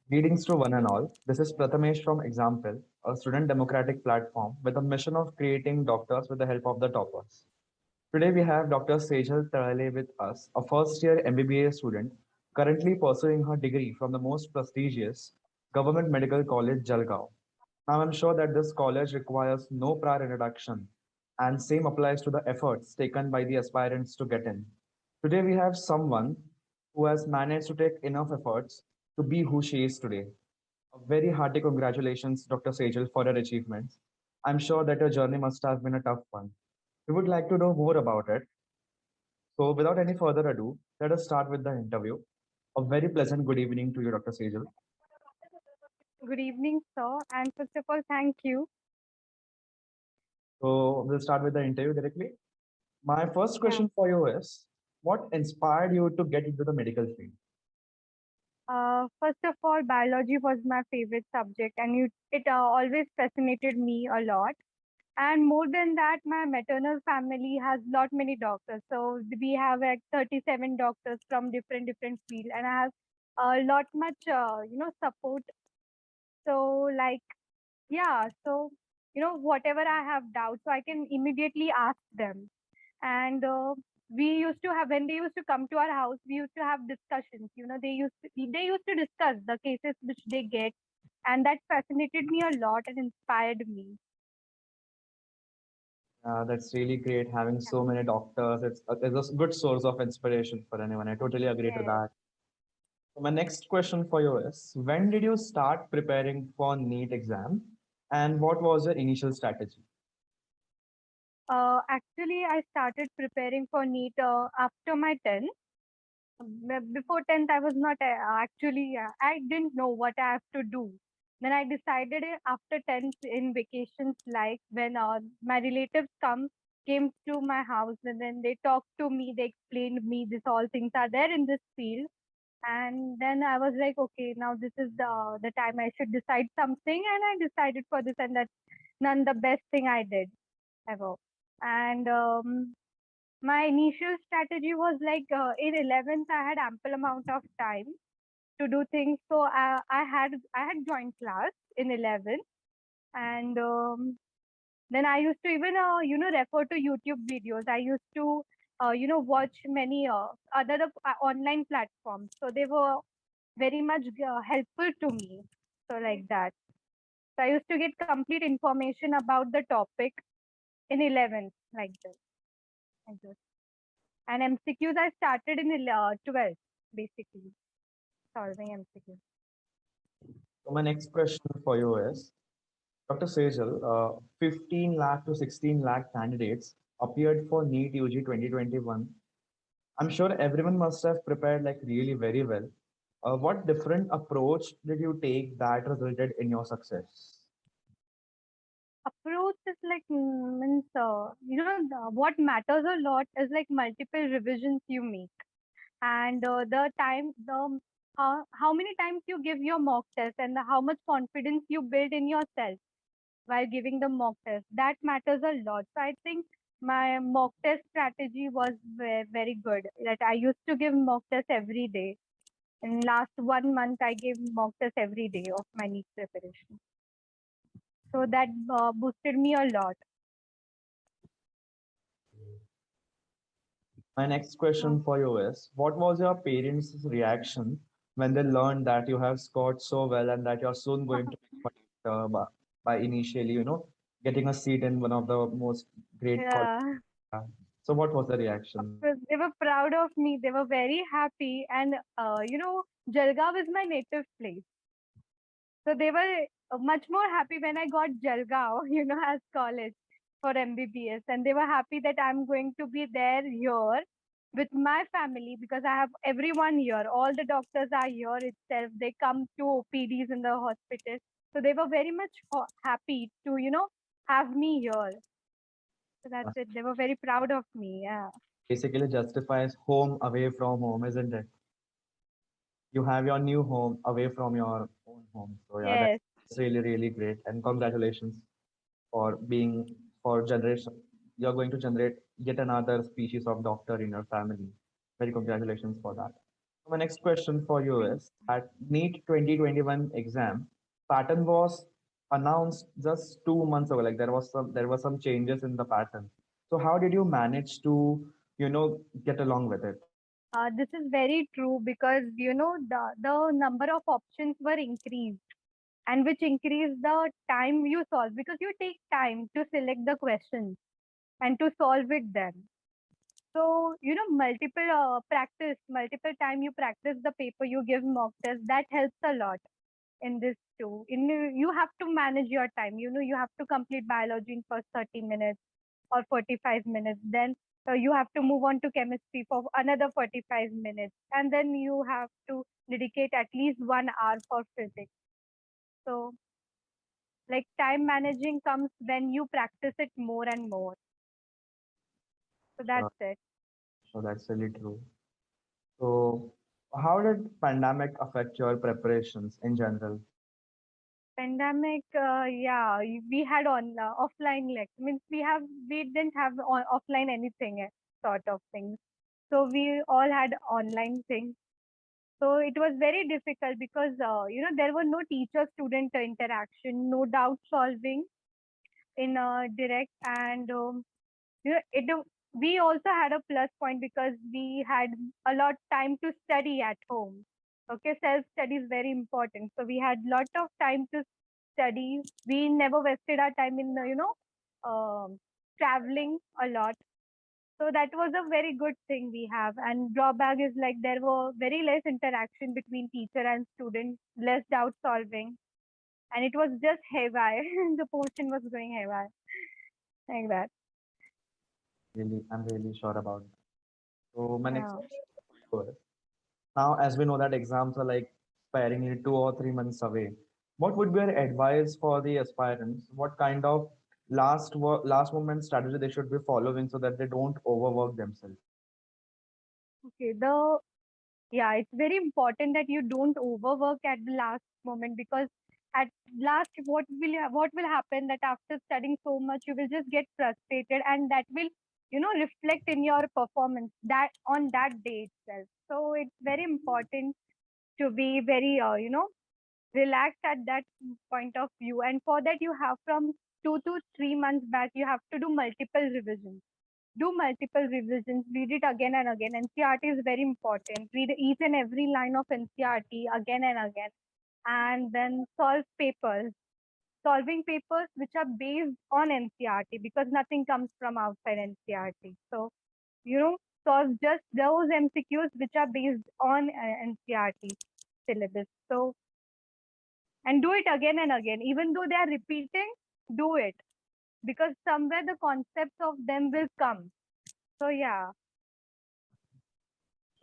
Greetings to one and all. This is Prathamesh from Exampil, a student democratic platform with a mission of creating doctors with the help of the toppers. Today we have Dr. Sejal Talele with us, a first year MBBS student currently pursuing her degree from the most prestigious Government Medical College, Jalgaon. Now I'm sure that this college requires no prior introduction, and same applies to the efforts taken by the aspirants to get in. Today we have someone who has managed to take enough efforts to be who she is today. A very hearty congratulations, Dr. Sejal, for your achievements. I'm sure that your journey must have been a tough one. We would like to know more about it. So, without any further ado, let us start with the interview. A very pleasant good evening to you, Dr. Sejal. Good evening, sir. And first of all, thank you. So, we'll start with the interview directly. My first Yeah. question for you is, what inspired you to get into the medical field? First of all, biology was my favorite subject, and it always fascinated me a lot. And more than that, my maternal family has lot many doctors. So we have like 37 doctors from different field, and I have a lot much support. So like so whatever I have doubts, so I can immediately ask them. And we used to have when they used to come to our house, we used to have discussions. They used to discuss the cases which they get, and that fascinated me a lot and inspired me. That's really great having so many doctors. It's a good source of inspiration for anyone. I totally agree to Yes. that. So my next question for you is, when did you start preparing for NEET exam and what was your initial strategy? Actually, I started preparing for NEET after my 10th. Before 10th, I was not actually, I didn't know what I have to do. Then I decided after 10th in vacations, like when my relatives came to my house, and then they talked to me, they explained me this all things are there in this field. And then I was like, okay, now this is the time I should decide something, and I decided for this, and that's none the best thing I did ever. And my initial strategy was like in 11th I had ample amount of time to do things, so I had joined class in 11th. And then I used to even refer to YouTube videos. I used to watch many other online platforms, so they were very much helpful to me. So like that, so I used to get complete information about the topic in 11th, like this. And MCQs I started in 12th, basically, solving MCQs. So my next question for you is, Dr. Sejal, 15 lakh to 16 lakh candidates appeared for NEET UG 2021. I'm sure everyone must have prepared like really very well. What different approach did you take that resulted in your success? Approach is like means what matters a lot is like multiple revisions you make, and how many times you give your mock test, and how much confidence you build in yourself while giving the mock test. That matters a lot. So I think my mock test strategy was very good. That I used to give mock test every day. In last 1 month, I gave mock test every day of my NEET preparation. So that boosted me a lot. My next So, question for you is, what was your parents' reaction when they learned that you have scored so well and that you're soon going to make money by initially, getting a seat in one of the most great colleges? yeah, So what was the of reaction? course, they were proud of me. They were very happy. And, Jalgaon is my native place. So they were much more happy when I got Jalgaon, as college for MBBS. And they were happy that I'm going to be there here with my family, because I have everyone here. All the doctors are here itself. They come to OPDs in the hospital. So they were very much happy to, have me here. So that's it. They were very proud of me. Yeah. Basically justifies home away from home, isn't it? You have your new home away from your own home. So yeah, Yes. that's really, really great. And congratulations for being for generation. You're going to generate yet another species of doctor in your family. Very congratulations for that. My next question for you Thank is that NEET 2021 exam pattern was announced just 2 months ago. Like there were some changes in the pattern. So how did you manage to get along with it? This is very true because the number of options were increased, and which increased the time you solve because you take time to select the questions and to solve it then. So multiple practice, multiple time you practice the paper, you give mock test. That helps a lot in this too. You have to manage your time. You have to complete biology in first 30 minutes or 45 minutes. Then you have to move on to chemistry for another 45 minutes. And then you have to dedicate at least 1 hour for physics. So, like time managing comes when you practice it more and more. So, that's Sure, it. so that's really true. So how did pandemic affect your preparations in general? Pandemic, yeah, we had on offline lecture. Means we didn't have offline anything sort of things. So we all had online things. So it was very difficult because there were no teacher-student interaction, no doubt solving in direct, and it we also had a plus point because we had a lot time to study at home. Okay, self study is very important, so we had lot of time to study. We never wasted our time in traveling a lot. So that was a very good thing we have. And drawback is like there were very less interaction between teacher and student, less doubt solving, and it was just haywire. The portion was going haywire like that. Really, I'm really sure about that. So my next Yeah. question for you is, now, as we know that exams are like sparingly 2 or 3 months away, what would be your advice for the aspirants? What kind of last moment strategy they should be following so that they don't overwork themselves? Okay. Yeah, it's very important that you don't overwork at the last moment because at last what will happen that after studying so much you will just get frustrated and that will reflect in your performance that on that day itself. So it's very important to be very relaxed at that point of view, and for that you have from 2 to 3 months back you have to do multiple revisions. Do multiple revisions, read it again and again. NCRT is very important. Read each and every line of NCRT again and again. And then solve papers. Solving papers which are based on NCRT because nothing comes from outside NCRT. So, you know, solve just those MCQs which are based on NCRT syllabus. So, and do it again and again. Even though they are repeating, do it because somewhere the concepts of them will come. So, yeah,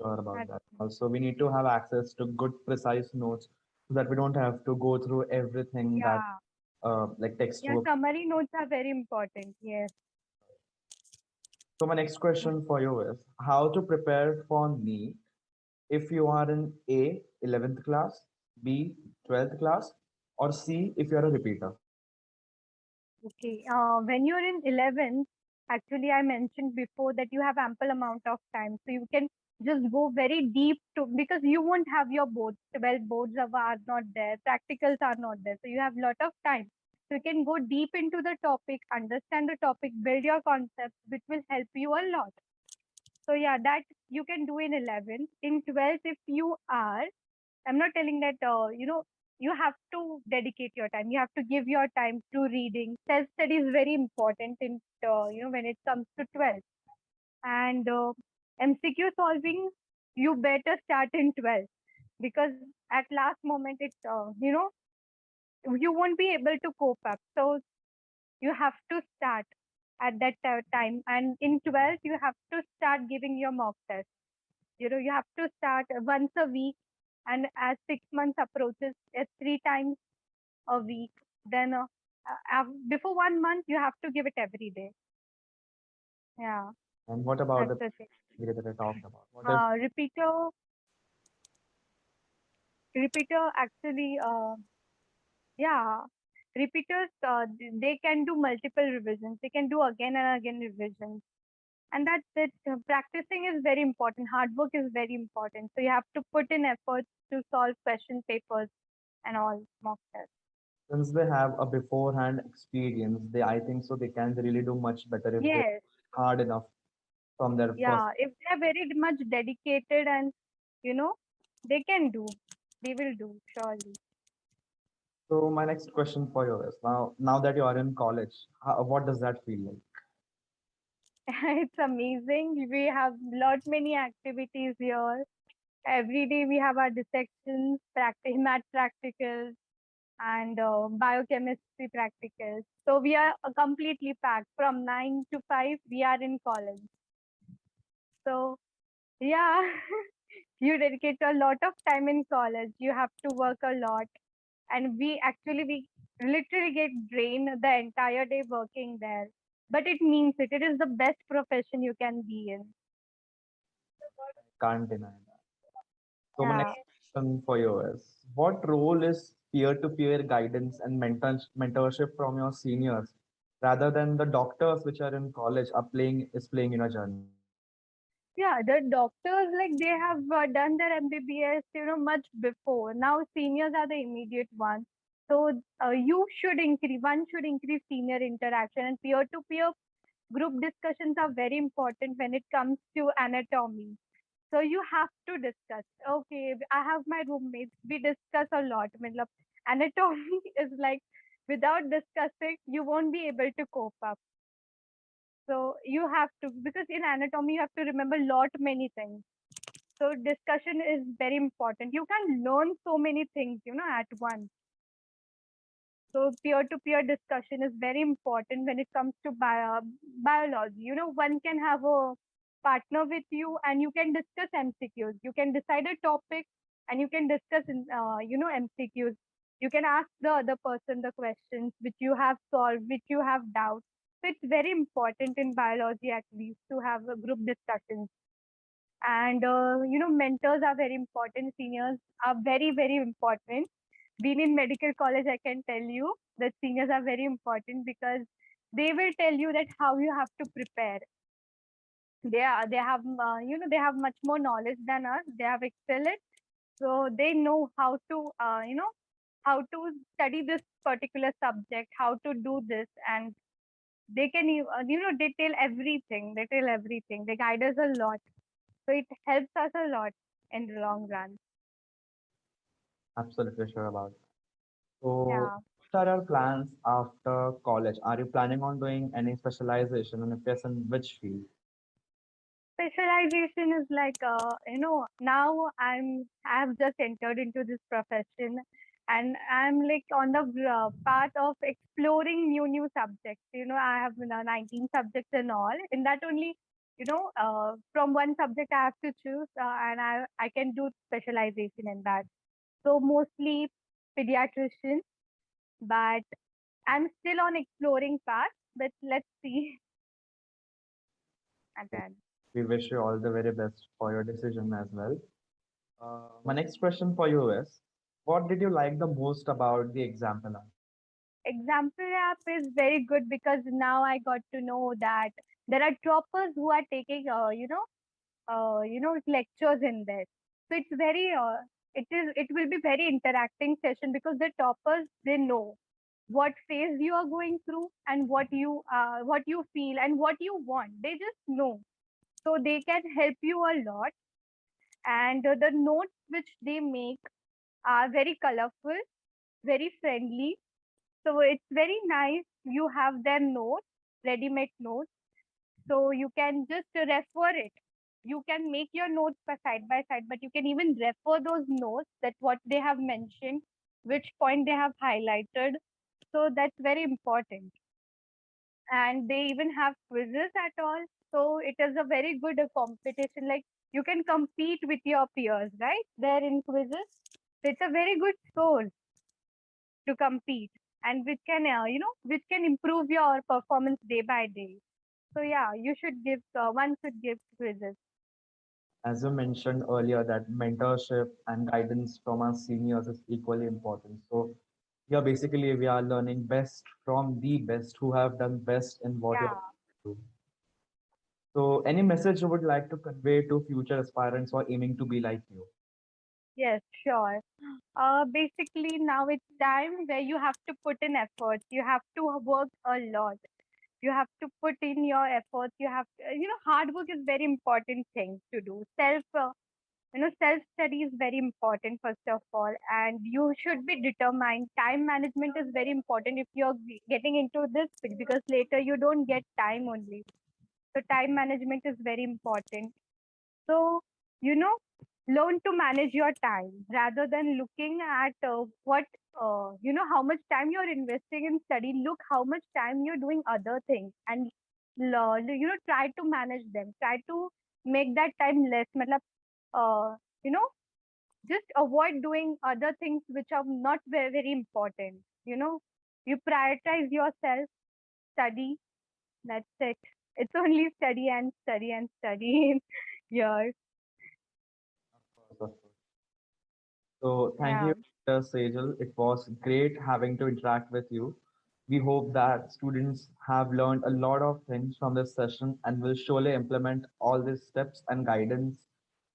Sure about that's that. Also, we need to have access to good, precise notes so that we don't have to go through everything that yeah. like Yeah, textbook. summary notes are very important. Yes. So my next question for you is how to prepare for NEET if you are in A, 11th class, B, 12th class, or C, if you are a repeater. Okay. When you're in 11th, actually, I mentioned before that you have ample amount of time. So you can just go very deep to because you won't have your boards. Well, boards are not there. Practicals are not there. So you have lot of time. So you can go deep into the topic, understand the topic, build your concepts, which will help you a lot. So yeah, that you can do in 11th. In 12th, if you are I'm not telling that, you have to dedicate your time. You have to give your time to reading. Self study is very important when it comes to 12th. And MCQ solving, you better start in 12th because at last moment, you won't be able to cope up. So you have to start at that time. And in 12th, you have to start giving your mock test. You have to start once a week, and as 6 months approaches, it's 3 times a week. Then before 1 month you have to give it every day. Yeah, And what about that's the the thing. criteria that I talked about? What if Repeater actually, yeah, repeaters, they can do multiple revisions. They can do again and again revisions. And that's it. Practicing is very important. Hard work is very important. So you have to put in efforts to solve question papers and all mock tests. Since they have a beforehand experience, they I think so they can really do much better if they Yes, hard enough from their first. yeah. If they are very much dedicated and you know, they can do. They will do surely. So my next question for you is now that you are in college, what does that feel like? It's amazing. We have lot many activities here. Every day we have our dissections, practice, math practicals, and biochemistry practicals. So we are completely packed from 9 to 5. We are in college. So yeah, you dedicate a lot of time in college. You have to work a lot, and we literally get drained the entire day working there. But it means it. It is the best profession you can be in. Can't deny that. So my Yeah. next question for you is, what role is peer-to-peer guidance and mentorship from your seniors rather than the doctors which are in college are playing in a journey? Yeah, the doctors like they have done their MBBS, much before. Now seniors are the immediate ones. So one should increase senior interaction, and peer-to-peer group discussions are very important when it comes to anatomy. So you have to discuss. Okay, I have my roommates. We discuss a lot. Matlab, anatomy is like without discussing, you won't be able to cope up. So you have to, because in anatomy you have to remember lot many things. So discussion is very important. You can learn so many things, at once. So peer-to-peer discussion is very important when it comes to biology. One can have a partner with you and you can discuss MCQs. You can decide a topic and you can discuss, MCQs. You can ask the other person the questions which you have solved, which you have doubts. So it's very important in biology at least to have a group discussions. And mentors are very important. Seniors are very, very important. Being in medical college, I can tell you that seniors are very important because they will tell you that how you have to prepare. They have they have much more knowledge than us. They have excelled, so they know how to how to study this particular subject, how to do this, and they can they tell everything. They tell everything. They guide us a lot, so it helps us a lot in the long run. Absolutely sure about that. So Yeah. what are your plans after college? Are you planning on doing any specialization, and if yes, in which field? Specialization is like now I've just entered into this profession, and I'm like on the path of exploring new subjects. I have 19 subjects and all. In that only, from one subject I have to choose, and I can do specialization in that. So mostly pediatrician, but I'm still on exploring path. But let's see at that. We wish you all the very best for your decision as well. My next question for you is, what did you like the most about the example? Example app is very good because now I got to know that there are toppers who are taking lectures in there. So it's very it will be very interacting session because the toppers they know what phase you are going through and what you feel and what you want. They just know, so they can help you a lot. And the notes which they make are very colorful, very friendly, so it's very nice. You have their notes, ready-made notes, so you can just refer it. You can make your notes side by side, but you can even refer those notes that what they have mentioned, which point they have highlighted. So that's very important. And they even have quizzes at all. So it is a very good competition. Like you can compete with your peers, right? There in quizzes. So it's a very good source to compete, and which can which can improve your performance day by day. So yeah, you should give one should give quizzes. As you mentioned earlier, that mentorship and guidance from our seniors is equally important. So yeah, basically we are learning best from the best who have done best in what you're Yeah, doing. So, any message you would like to convey to future aspirants or aiming to be like you? Yes, sure. Basically, now it's time where you have to put in efforts. You have to work a lot. You have to put in your efforts. You have to, hard work is very important thing to do. Self study is very important first of all, and you should be determined. Time management is very important if you're getting into this field, because later you don't get time only. So time management is very important. So, you know, learn to manage your time rather than looking at how much time you're investing in study. Look how much time you're doing other things, and try to manage them. Try to make that time less. Matlab, uh, you know, just avoid doing other things which are not very, very important. You prioritize yourself, study. That's it. It's only study and study and study here. Of course. So thank Yeah. you, Dr. Sejal. It was great having to interact with you. We hope that students have learned a lot of things from this session and will surely implement all these steps and guidance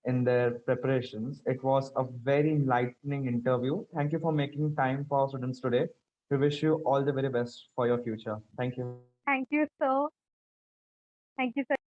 in their preparations. It was a very enlightening interview. Thank you for making time for our students today. We wish you all the very best for your future. Thank you. Thank you, sir. Thank you, Sejal.